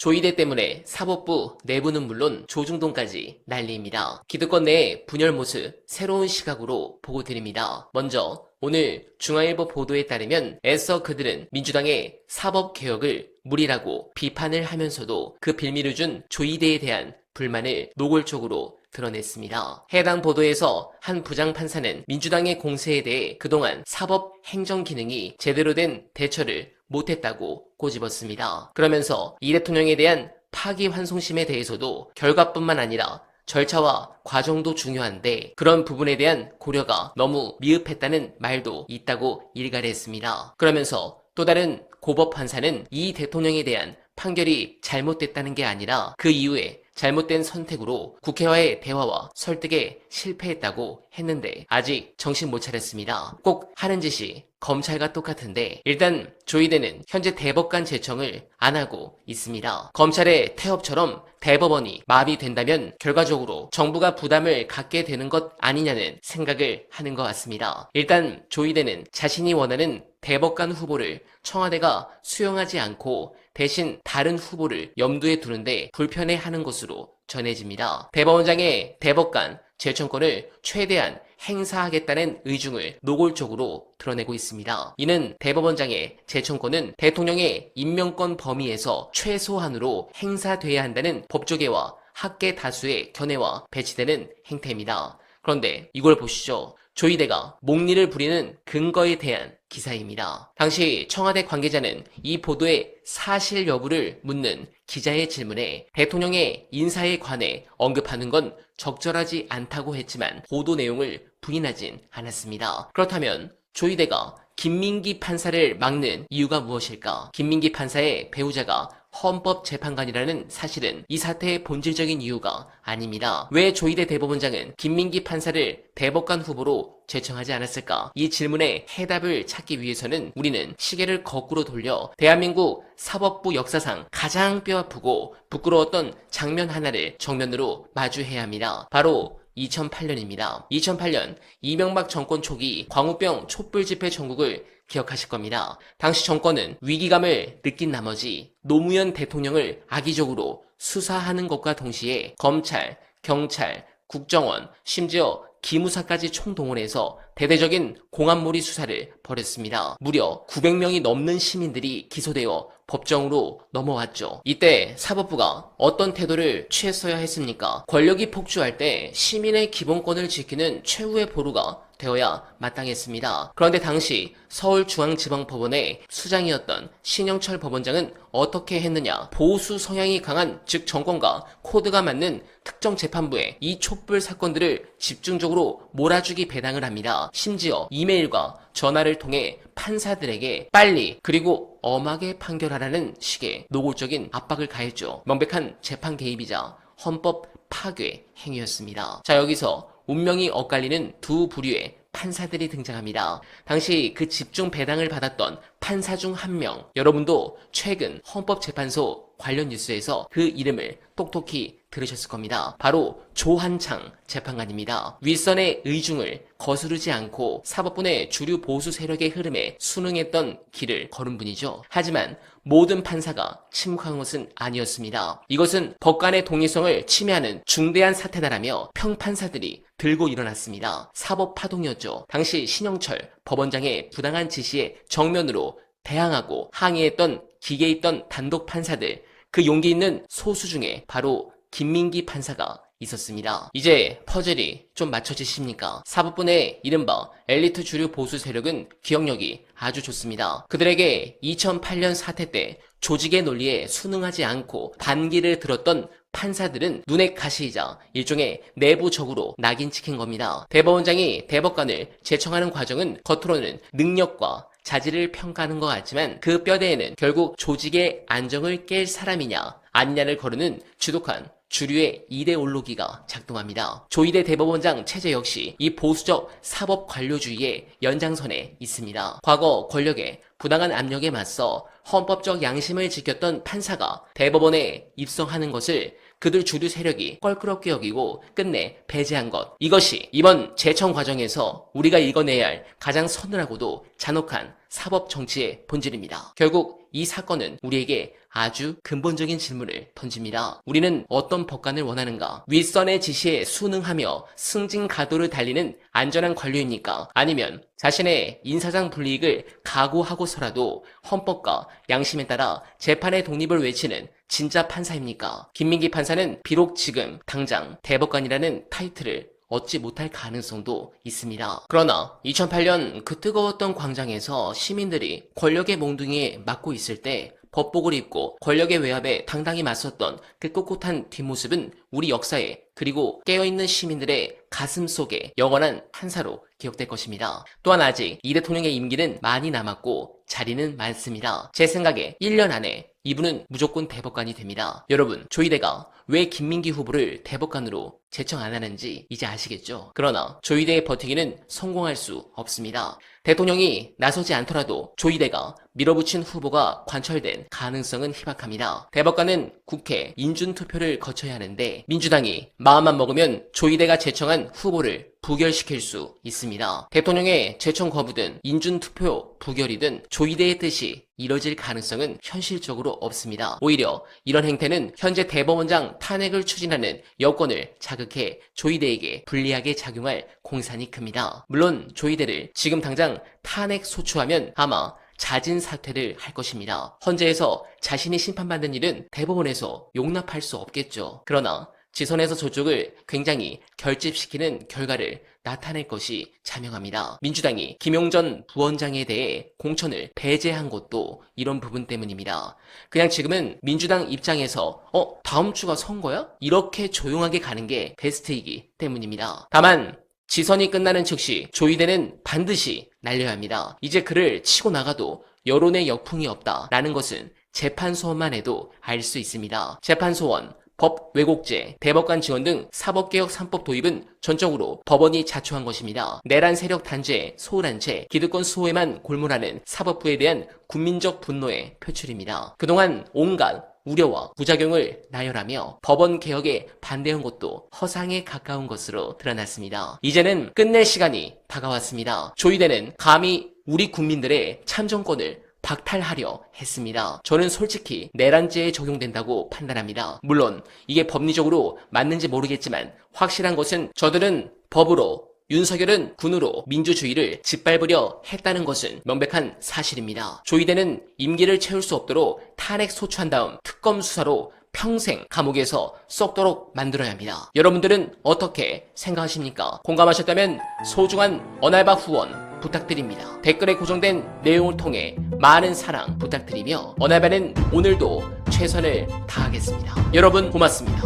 조이대 때문에 사법부 내부는 물론 조중동까지 난리입니다. 기득권 내의 분열 모습 새로운 시각으로 보고 드립니다. 먼저 오늘 중앙일보 보도에 따르면 애써 그들은 민주당의 사법개혁을 무리라고 비판을 하면서도 그 빌미를 준 조이대에 대한 불만을 노골적으로 드러냈습니다. 해당 보도에서 한 부장판사는 민주당의 공세에 대해 그동안 사법 행정 기능이 제대로 된 대처를 못했다고 꼬집었습니다. 그러면서 이 대통령에 대한 파기환송심에 대해서도 결과뿐만 아니라 절차와 과정도 중요한데 그런 부분에 대한 고려가 너무 미흡했다는 말도 있다고 일갈을 했습니다. 그러면서 또 다른 고법 판사는 이 대통령에 대한 판결이 잘못됐다는 게 아니라 그 이후에 잘못된 선택으로 국회와의 대화와 설득에 실패했다고 했는데 아직 정신 못 차렸습니다. 꼭 하는 짓이 검찰과 똑같은데 일단 조이대는 현재 대법관 제청을 안 하고 있습니다. 검찰의 태업처럼 대법원이 마비된다면 결과적으로 정부가 부담을 갖게 되는 것 아니냐는 생각을 하는 것 같습니다. 일단 조이대는 자신이 원하는 대법관 후보를 청와대가 수용하지 않고 대신 다른 후보를 염두에 두는데 불편해하는 것으로 전해집니다. 대법원장의 대법관 제청권을 최대한 행사하겠다는 의중을 노골적으로 드러내고 있습니다. 이는 대법원장의 제청권은 대통령의 임명권 범위에서 최소한으로 행사돼야 한다는 법조계와 학계 다수의 견해와 배치되는 행태입니다. 그런데 이걸 보시죠. 조이대가 목리를 부리는 근거에 대한 기사입니다. 당시 청와대 관계자는 이 보도의 사실 여부를 묻는 기자의 질문에 대통령의 인사에 관해 언급하는 건 적절하지 않다고 했지만 보도 내용을 부인하진 않았습니다. 그렇다면 조이대가 김민기 판사를 막는 이유가 무엇일까? 김민기 판사의 배우자가 헌법재판관이라는 사실은 이 사태의 본질적인 이유가 아닙니다. 왜 조이대 대법원장은 김민기 판사를 대법관 후보로 제청하지 않았을까? 이 질문에 해답을 찾기 위해서는 우리는 시계를 거꾸로 돌려 대한민국 사법부 역사상 가장 뼈아프고 부끄러웠던 장면 하나를 정면으로 마주해야 합니다. 바로 2008년입니다. 2008년 이명박 정권 초기 광우병 촛불 집회 전국을 기억하실 겁니다. 당시 정권은 위기감을 느낀 나머지 노무현 대통령을 악의적으로 수사하는 것과 동시에 검찰, 경찰, 국정원, 심지어 기무사까지 총동원해서 대대적인 공안몰이 수사를 벌였습니다. 무려 900명이 넘는 시민들이 기소되어 법정으로 넘어왔죠. 이때 사법부가 어떤 태도를 취했어야 했습니까? 권력이 폭주할 때 시민의 기본권을 지키는 최후의 보루가 되어야 마땅했습니다. 그런데 당시 서울중앙지방법원의 수장이었던 신영철 법원장은 어떻게 했느냐? 보수 성향이 강한 즉 정권과 코드가 맞는 특정 재판부에 이 촛불 사건들을 집중적으로 몰아주기 배당을 합니다. 심지어 이메일과 전화를 통해 판사들에게 빨리 그리고 엄하게 판결하라는 식의 노골적인 압박을 가했죠. 명백한 재판 개입이자 헌법 파괴 행위였습니다. 자, 여기서 운명이 엇갈리는 두 부류의 판사들이 등장합니다. 당시 그 집중 배당을 받았던 판사 중 한 명, 여러분도 최근 헌법재판소 관련 뉴스에서 그 이름을 똑똑히 들으셨을 겁니다. 바로 조한창 재판관입니다. 윗선의 의중을 거스르지 않고 사법부 내 주류 보수 세력의 흐름에 순응했던 길을 걸은 분이죠. 하지만 모든 판사가 침묵한 것은 아니었습니다. 이것은 법관의 동의성을 침해하는 중대한 사태다라며 평판사들이 들고 일어났습니다. 사법 파동이었죠. 당시 신영철 법원장의 부당한 지시에 정면으로 대항하고 항의했던 기계에 있던 단독 판사들, 그 용기 있는 소수 중에 바로 김민기 판사가 있었습니다. 이제 퍼즐이 좀 맞춰지십니까? 사법부 내 이른바 엘리트 주류 보수 세력은 기억력이 아주 좋습니다. 그들에게 2008년 사태 때 조직의 논리에 순응하지 않고 반기를 들었던 판사들은 눈의 가시이자 일종의 내부적으로 낙인 찍힌 겁니다. 대법원장이 대법관을 제청하는 과정은 겉으로는 능력과 자질을 평가하는 것 같지만 그 뼈대에는 결국 조직의 안정을 깰 사람이냐 아니냐를 거르는 지독한 주류의 이데올로기가 작동합니다. 조이대 대법원장 체제 역시 이 보수적 사법 관료주의의 연장선에 있습니다. 과거 권력의 부당한 압력에 맞서 헌법적 양심을 지켰던 판사가 대법원에 입성하는 것을 그들 주류 세력이 껄끄럽게 여기고 끝내 배제한 것. 이것이 이번 제청 과정에서 우리가 읽어내야 할 가장 서늘하고도 잔혹한 사법 정치의 본질입니다. 결국 이 사건은 우리에게 아주 근본적인 질문을 던집니다. 우리는 어떤 법관을 원하는가? 윗선의 지시에 순응하며 승진 가도를 달리는 안전한 관료입니까? 아니면 자신의 인사상 불이익을 각오하고서라도 헌법과 양심에 따라 재판의 독립을 외치는 진짜 판사입니까? 김민기 판사는 비록 지금 당장 대법관이라는 타이틀을 얻지 못할 가능성도 있습니다. 그러나 2008년 그 뜨거웠던 광장에서 시민들이 권력의 몽둥이에 맞고 있을 때 법복을 입고 권력의 외압에 당당히 맞섰던 그 꼿꼿한 뒷모습은 우리 역사에, 그리고 깨어있는 시민들의 가슴 속에 영원한 판사로 기억될 것입니다. 또한 아직 이 대통령의 임기는 많이 남았고 자리는 많습니다. 제 생각에 1년 안에 이분은 무조건 대법관이 됩니다. 여러분, 조희대가 왜 김민기 후보를 대법관으로 제청 안 하는지 이제 아시겠죠? 그러나 조희대의 버티기는 성공할 수 없습니다. 대통령이 나서지 않더라도 조희대가 밀어붙인 후보가 관철된 가능성은 희박합니다. 대법관은 국회 인준투표를 거쳐야 하는데 민주당이 마음만 먹으면 조희대가 제청한 후보를 부결시킬 수 있습니다. 대통령의 제청 거부든 인준투표 부결이든 조희대의 뜻이 이뤄질 가능성은 현실적으로 없습니다. 오히려 이런 행태는 현재 대법원장 탄핵을 추진하는 여권을 자극해 조희대에게 불리하게 작용할 공산이 큽니다. 물론 조희대를 지금 당장 탄핵 소추하면 아마 자진 사퇴를 할 것입니다. 헌재에서 자신이 심판받는 일은 대법원에서 용납할 수 없겠죠. 그러나 지선에서 저쪽을 굉장히 결집시키는 결과를 나타낼 것이 자명합니다. 민주당이 김용전 부원장에 대해 공천을 배제한 것도 이런 부분 때문입니다. 그냥 지금은 민주당 입장에서 다음 주가 선거야? 이렇게 조용하게 가는 게 베스트이기 때문입니다. 다만 지선이 끝나는 즉시 조희대는 반드시 날려야 합니다. 이제 그를 치고 나가도 여론의 역풍이 없다라는 것은 재판소원만 해도 알 수 있습니다. 재판소원, 법 왜곡죄, 대법관 지원 등 사법개혁 3법 도입은 전적으로 법원이 자초한 것입니다. 내란 세력 단죄, 소홀한 채 기득권 수호에만 골몰하는 사법부에 대한 국민적 분노의 표출입니다. 그동안 온갖 우려와 부작용을 나열하며 법원 개혁에 반대한 것도 허상에 가까운 것으로 드러났습니다. 이제는 끝낼 시간이 다가왔습니다. 조희대는 감히 우리 국민들의 참정권을 박탈하려 했습니다. 저는 솔직히 내란죄에 적용된다고 판단합니다. 물론 이게 법리적으로 맞는지 모르겠지만 확실한 것은 저들은 법으로, 윤석열은 군으로 민주주의를 짓밟으려 했다는 것은 명백한 사실입니다. 조희대는 임기를 채울 수 없도록 탄핵 소추한 다음 특검 수사로 평생 감옥에서 썩도록 만들어야 합니다. 여러분들은 어떻게 생각하십니까? 공감하셨다면 소중한 언알바 후원 부탁드립니다. 댓글에 고정된 내용을 통해 많은 사랑 부탁드리며 언알바는 오늘도 최선을 다하겠습니다. 여러분 고맙습니다.